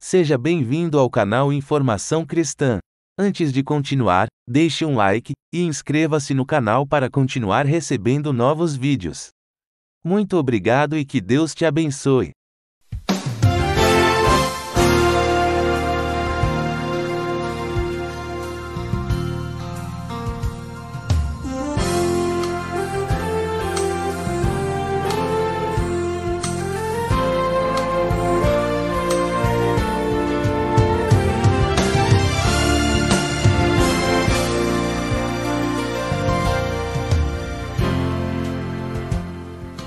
Seja bem-vindo ao canal Informação Cristã. Antes de continuar, deixe um like e inscreva-se no canal para continuar recebendo novos vídeos. Muito obrigado e que Deus te abençoe.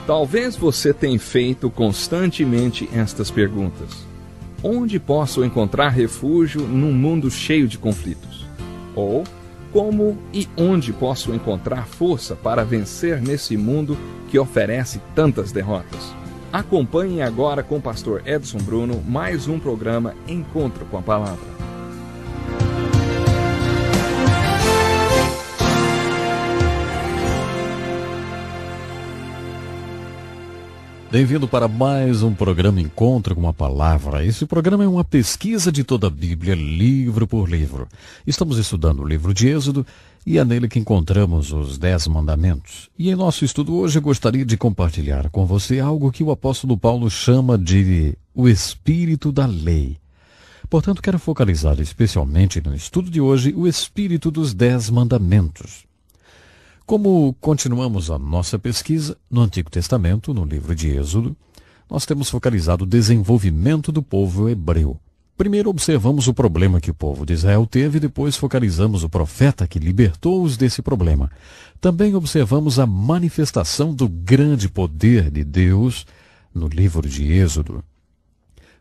Talvez você tenha feito constantemente estas perguntas. Onde posso encontrar refúgio num mundo cheio de conflitos? Ou, como e onde posso encontrar força para vencer nesse mundo que oferece tantas derrotas? Acompanhe agora com o pastor Edson Bruno mais um programa Encontro com a Palavra. Bem-vindo para mais um programa Encontro com a Palavra. Esse programa é uma pesquisa de toda a Bíblia, livro por livro. Estamos estudando o livro de Êxodo e é nele que encontramos os 10 mandamentos. E em nosso estudo hoje eu gostaria de compartilhar com você algo que o apóstolo Paulo chama de o espírito da lei. Portanto, quero focalizar especialmente no estudo de hoje o espírito dos 10 mandamentos. Como continuamos a nossa pesquisa no Antigo Testamento, no livro de Êxodo, nós temos focalizado o desenvolvimento do povo hebreu. Primeiro observamos o problema que o povo de Israel teve, depois focalizamos o profeta que libertou-os desse problema. Também observamos a manifestação do grande poder de Deus no livro de Êxodo.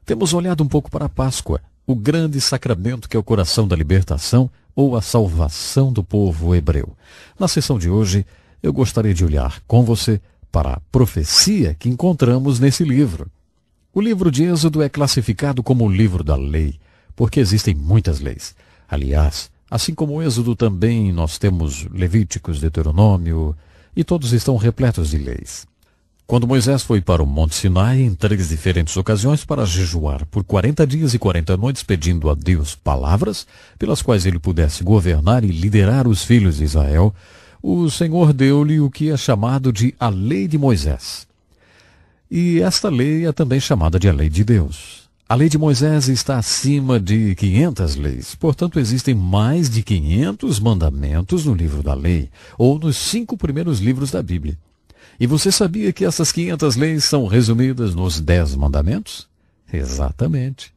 Temos olhado um pouco para a Páscoa, o grande sacramento que é o coração da libertação, ou a salvação do povo hebreu. Na sessão de hoje, eu gostaria de olhar com você para a profecia que encontramos nesse livro. O livro de Êxodo é classificado como o livro da lei, porque existem muitas leis. Aliás, assim como o Êxodo também nós temos Levíticos, Deuteronômio, e todos estão repletos de leis. Quando Moisés foi para o Monte Sinai em 3 diferentes ocasiões para jejuar por 40 dias e 40 noites pedindo a Deus palavras pelas quais ele pudesse governar e liderar os filhos de Israel, o Senhor deu-lhe o que é chamado de a Lei de Moisés. E esta lei é também chamada de a Lei de Deus. A Lei de Moisés está acima de 500 leis, portanto existem mais de 500 mandamentos no livro da lei, ou nos 5 primeiros livros da Bíblia. E você sabia que essas 500 leis são resumidas nos 10 mandamentos? Exatamente.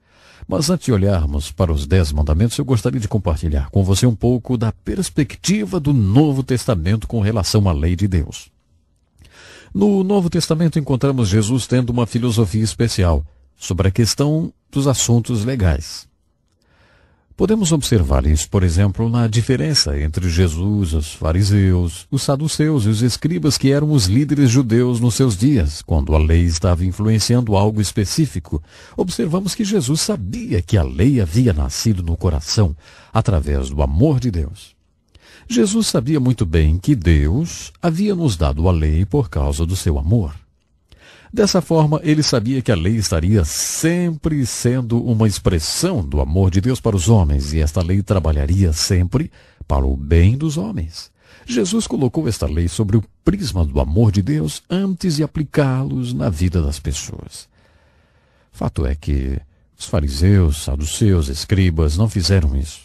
Mas antes de olharmos para os 10 mandamentos, eu gostaria de compartilhar com você um pouco da perspectiva do Novo Testamento com relação à lei de Deus. No Novo Testamento encontramos Jesus tendo uma filosofia especial sobre a questão dos assuntos legais. Podemos observar isso, por exemplo, na diferença entre Jesus, os fariseus, os saduceus e os escribas, que eram os líderes judeus nos seus dias, quando a lei estava influenciando algo específico. Observamos que Jesus sabia que a lei havia nascido no coração, através do amor de Deus. Jesus sabia muito bem que Deus havia nos dado a lei por causa do seu amor. Dessa forma, ele sabia que a lei estaria sempre sendo uma expressão do amor de Deus para os homens, e esta lei trabalharia sempre para o bem dos homens. Jesus colocou esta lei sobre o prisma do amor de Deus antes de aplicá-los na vida das pessoas. Fato é que os fariseus, saduceus, escribas não fizeram isso.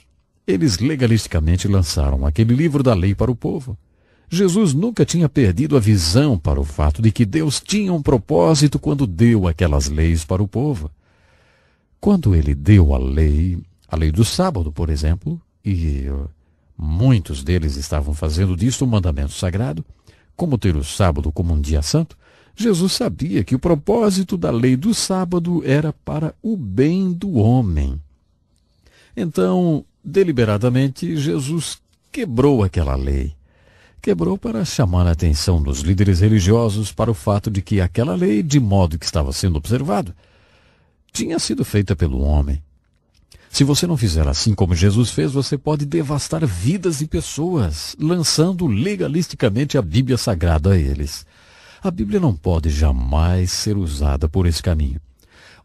Eles legalisticamente lançaram aquele livro da lei para o povo. Jesus nunca tinha perdido a visão para o fato de que Deus tinha um propósito quando deu aquelas leis para o povo. Quando ele deu a lei do sábado, por exemplo, e muitos deles estavam fazendo disto um mandamento sagrado, como ter o sábado como um dia santo, Jesus sabia que o propósito da lei do sábado era para o bem do homem. Então, deliberadamente, Jesus quebrou aquela lei. Quebrou para chamar a atenção dos líderes religiosos para o fato de que aquela lei, de modo que estava sendo observado, tinha sido feita pelo homem. Se você não fizer assim como Jesus fez, você pode devastar vidas de pessoas, lançando legalisticamente a Bíblia Sagrada a eles. A Bíblia não pode jamais ser usada por esse caminho.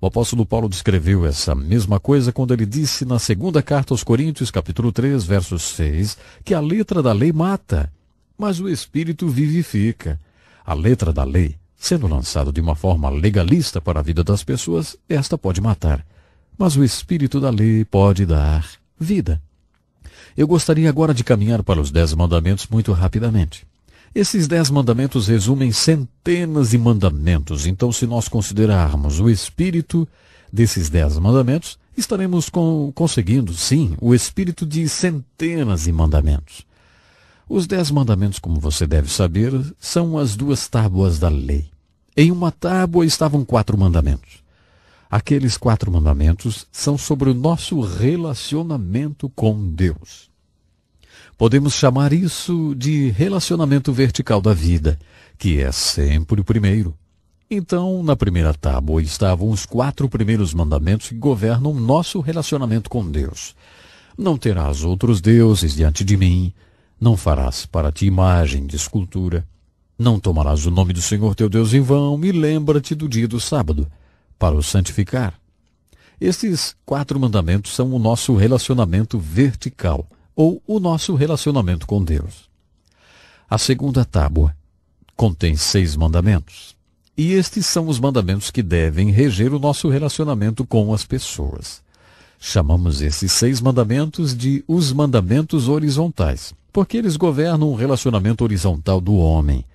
O apóstolo Paulo descreveu essa mesma coisa quando ele disse na segunda carta aos Coríntios, capítulo 3, verso 6, que a letra da lei mata, mas o Espírito vivifica. A letra da lei, sendo lançada de uma forma legalista para a vida das pessoas, esta pode matar, mas o Espírito da lei pode dar vida. Eu gostaria agora de caminhar para os 10 mandamentos muito rapidamente. Esses 10 mandamentos resumem centenas de mandamentos, então se nós considerarmos o espírito desses 10 mandamentos, estaremos conseguindo, sim, o espírito de centenas de mandamentos. Os 10 mandamentos, como você deve saber, são as 2 tábuas da lei. Em uma tábua estavam 4 mandamentos. Aqueles 4 mandamentos são sobre o nosso relacionamento com Deus. Podemos chamar isso de relacionamento vertical da vida, que é sempre o primeiro. Então, na primeira tábua estavam os 4 primeiros mandamentos que governam nosso relacionamento com Deus. Não terás outros deuses diante de mim, não farás para ti imagem de escultura, não tomarás o nome do Senhor teu Deus em vão e lembra-te do dia do sábado, para o santificar. Estes 4 mandamentos são o nosso relacionamento vertical, ou o nosso relacionamento com Deus. A segunda tábua contém 6 mandamentos, e estes são os mandamentos que devem reger o nosso relacionamento com as pessoas. Chamamos esses 6 mandamentos de os mandamentos horizontais, porque eles governam o relacionamento horizontal do homem.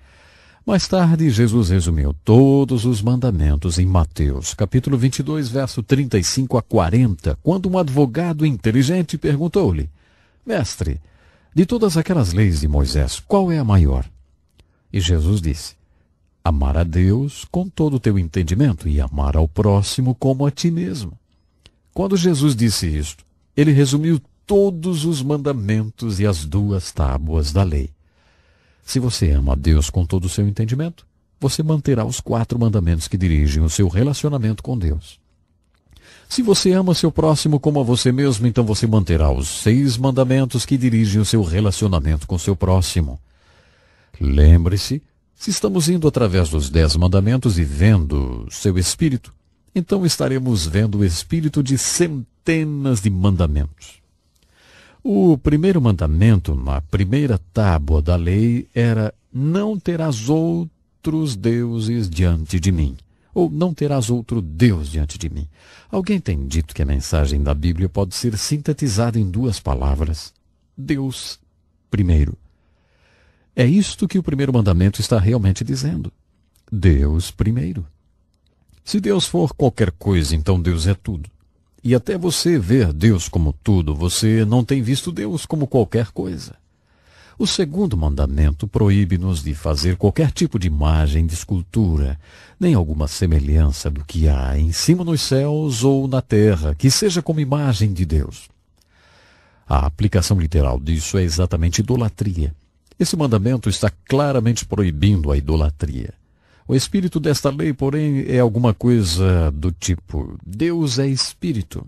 Mais tarde, Jesus resumiu todos os mandamentos em Mateus, capítulo 22, verso 35 a 40, quando um advogado inteligente perguntou-lhe: Mestre, de todas aquelas leis de Moisés, qual é a maior? E Jesus disse: amar a Deus com todo o teu entendimento e amar ao próximo como a ti mesmo. Quando Jesus disse isto, ele resumiu todos os mandamentos e as 2 tábuas da lei. Se você ama a Deus com todo o seu entendimento, você manterá os 4 mandamentos que dirigem o seu relacionamento com Deus. Se você ama seu próximo como a você mesmo, então você manterá os 6 mandamentos que dirigem o seu relacionamento com seu próximo. Lembre-se, se estamos indo através dos 10 mandamentos e vendo seu espírito, então estaremos vendo o espírito de centenas de mandamentos. O primeiro mandamento, na primeira tábua da lei, era: não terás outros deuses diante de mim. Ou não terás outro Deus diante de mim. Alguém tem dito que a mensagem da Bíblia pode ser sintetizada em 2 palavras: Deus primeiro. É isto que o primeiro mandamento está realmente dizendo. Deus primeiro. Se Deus for qualquer coisa, então Deus é tudo. E até você ver Deus como tudo, você não tem visto Deus como qualquer coisa. O segundo mandamento proíbe-nos de fazer qualquer tipo de imagem de escultura, nem alguma semelhança do que há em cima nos céus ou na terra, que seja como imagem de Deus. A aplicação literal disso é exatamente idolatria. Esse mandamento está claramente proibindo a idolatria. O espírito desta lei, porém, é alguma coisa do tipo: Deus é espírito.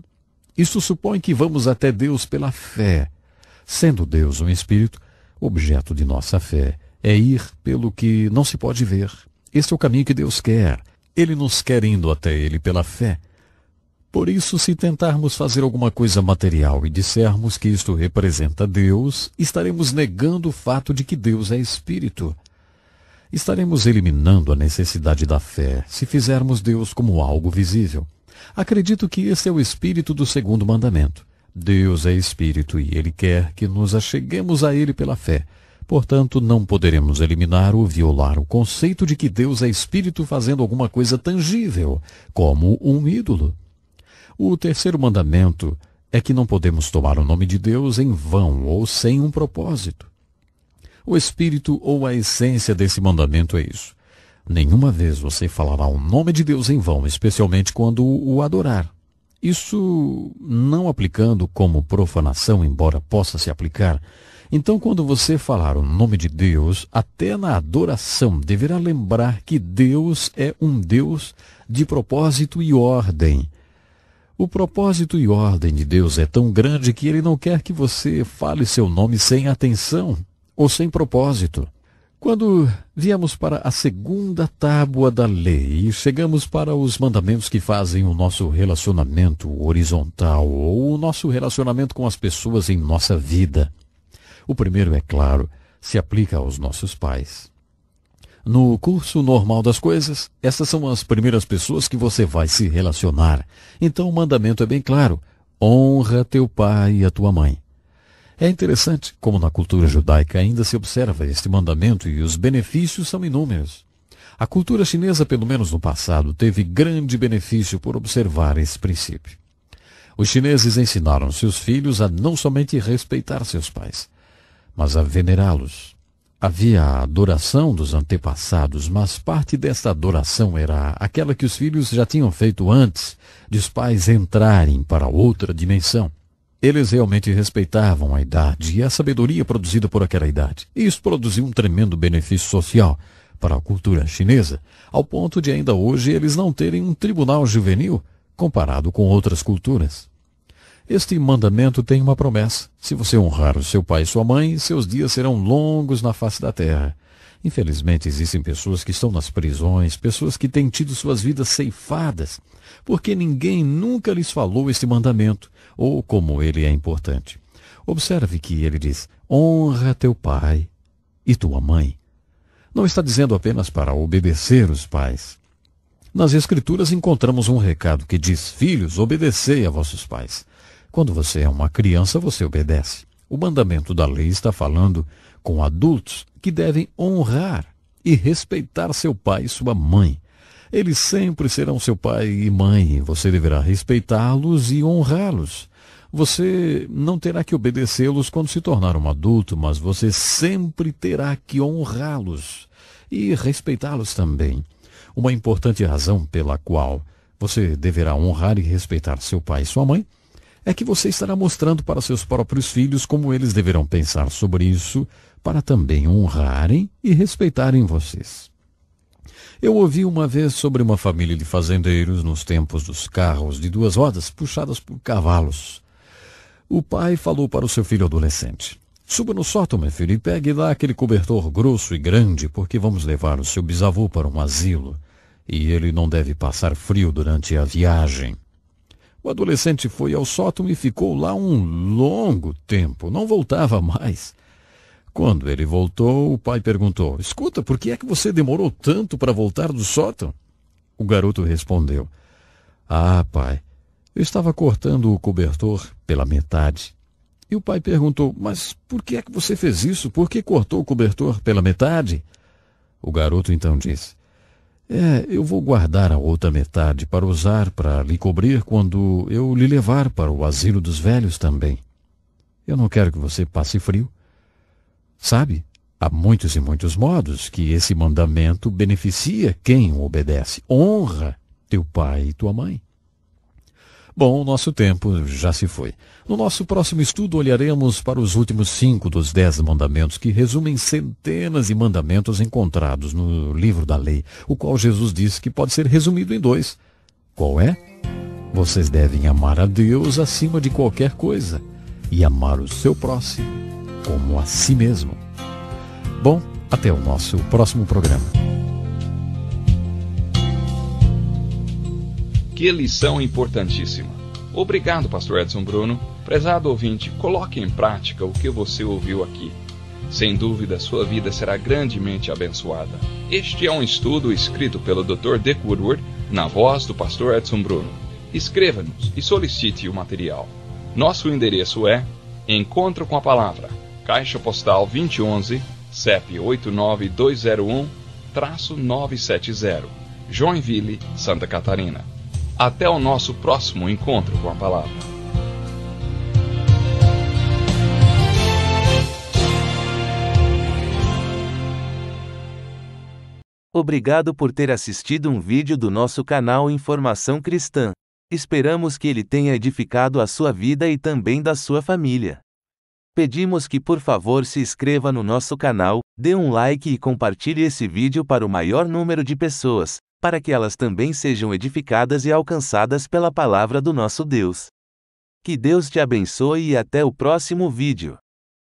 Isto supõe que vamos até Deus pela fé. Sendo Deus um espírito, objeto de nossa fé é ir pelo que não se pode ver. Este é o caminho que Deus quer. Ele nos quer indo até Ele pela fé. Por isso, se tentarmos fazer alguma coisa material e dissermos que isto representa Deus, estaremos negando o fato de que Deus é espírito. Estaremos eliminando a necessidade da fé se fizermos Deus como algo visível. Acredito que esse é o espírito do segundo mandamento. Deus é espírito e Ele quer que nos acheguemos a Ele pela fé. Portanto, não poderemos eliminar ou violar o conceito de que Deus é espírito fazendo alguma coisa tangível, como um ídolo. O terceiro mandamento é que não podemos tomar o nome de Deus em vão ou sem um propósito. O espírito ou a essência desse mandamento é isso: nenhuma vez você falará o nome de Deus em vão, especialmente quando o adorar. Isso não aplicando como profanação, embora possa se aplicar. Então, quando você falar o nome de Deus, até na adoração, deverá lembrar que Deus é um Deus de propósito e ordem. O propósito e ordem de Deus é tão grande que Ele não quer que você fale seu nome sem atenção ou sem propósito. Quando viemos para a segunda tábua da lei e chegamos para os mandamentos que fazem o nosso relacionamento horizontal ou o nosso relacionamento com as pessoas em nossa vida. O primeiro, é claro, se aplica aos nossos pais. No curso normal das coisas, essas são as primeiras pessoas que você vai se relacionar. Então o mandamento é bem claro: honra teu pai e a tua mãe. É interessante como na cultura judaica ainda se observa este mandamento e os benefícios são inúmeros. A cultura chinesa, pelo menos no passado, teve grande benefício por observar esse princípio. Os chineses ensinaram seus filhos a não somente respeitar seus pais, mas a venerá-los. Havia a adoração dos antepassados, mas parte desta adoração era aquela que os filhos já tinham feito antes de os pais entrarem para outra dimensão. Eles realmente respeitavam a idade e a sabedoria produzida por aquela idade. E isso produziu um tremendo benefício social para a cultura chinesa, ao ponto de ainda hoje eles não terem um tribunal juvenil comparado com outras culturas. Este mandamento tem uma promessa: se você honrar o seu pai e sua mãe, seus dias serão longos na face da terra. Infelizmente, existem pessoas que estão nas prisões, pessoas que têm tido suas vidas ceifadas, porque ninguém nunca lhes falou este mandamento, ou como ele é importante. Observe que ele diz: honra teu pai e tua mãe. Não está dizendo apenas para obedecer os pais. Nas Escrituras encontramos um recado que diz: filhos, obedecei a vossos pais. Quando você é uma criança, você obedece. O mandamento da lei está falando com adultos que devem honrar e respeitar seu pai e sua mãe. Eles sempre serão seu pai e mãe, e você deverá respeitá-los e honrá-los. Você não terá que obedecê-los quando se tornar um adulto, mas você sempre terá que honrá-los e respeitá-los também. Uma importante razão pela qual você deverá honrar e respeitar seu pai e sua mãe é que você estará mostrando para seus próprios filhos como eles deverão pensar sobre isso, para também honrarem e respeitarem vocês. Eu ouvi uma vez sobre uma família de fazendeiros nos tempos dos carros de 2 rodas puxadas por cavalos. O pai falou para o seu filho adolescente: suba no sótão, meu filho, e pegue lá aquele cobertor grosso e grande, porque vamos levar o seu bisavô para um asilo, e ele não deve passar frio durante a viagem. O adolescente foi ao sótão e ficou lá um longo tempo, não voltava mais. Quando ele voltou, o pai perguntou: escuta, por que é que você demorou tanto para voltar do sótão? O garoto respondeu: ah, pai, eu estava cortando o cobertor pela metade. E o pai perguntou: mas por que é que você fez isso? Por que cortou o cobertor pela metade? O garoto então disse: eu vou guardar a outra metade para usar para lhe cobrir quando eu lhe levar para o asilo dos velhos também. Eu não quero que você passe frio. Sabe, há muitos e muitos modos que esse mandamento beneficia quem o obedece. Honra teu pai e tua mãe. Bom, o nosso tempo já se foi. No nosso próximo estudo olharemos para os últimos 5 dos 10 mandamentos, que resumem centenas de mandamentos encontrados no livro da lei, o qual Jesus disse que pode ser resumido em 2. Qual é? Vocês devem amar a Deus acima de qualquer coisa e amar o seu próximo como a si mesmo. Bom, até o nosso próximo programa. Que lição importantíssima. Obrigado, pastor Edson Bruno. Prezado ouvinte, coloque em prática o que você ouviu aqui. Sem dúvida, sua vida será grandemente abençoada. Este é um estudo escrito pelo Dr. Dick Woodward, na voz do pastor Edson Bruno. Escreva-nos e solicite o material. Nosso endereço é Encontro com a Palavra, Caixa Postal 2011, CEP 89201-970, Joinville, Santa Catarina. Até o nosso próximo encontro com a palavra. Obrigado por ter assistido um vídeo do nosso canal Informação Cristã. Esperamos que ele tenha edificado a sua vida e também da sua família. Pedimos que por favor se inscreva no nosso canal, dê um like e compartilhe esse vídeo para o maior número de pessoas, para que elas também sejam edificadas e alcançadas pela palavra do nosso Deus. Que Deus te abençoe e até o próximo vídeo.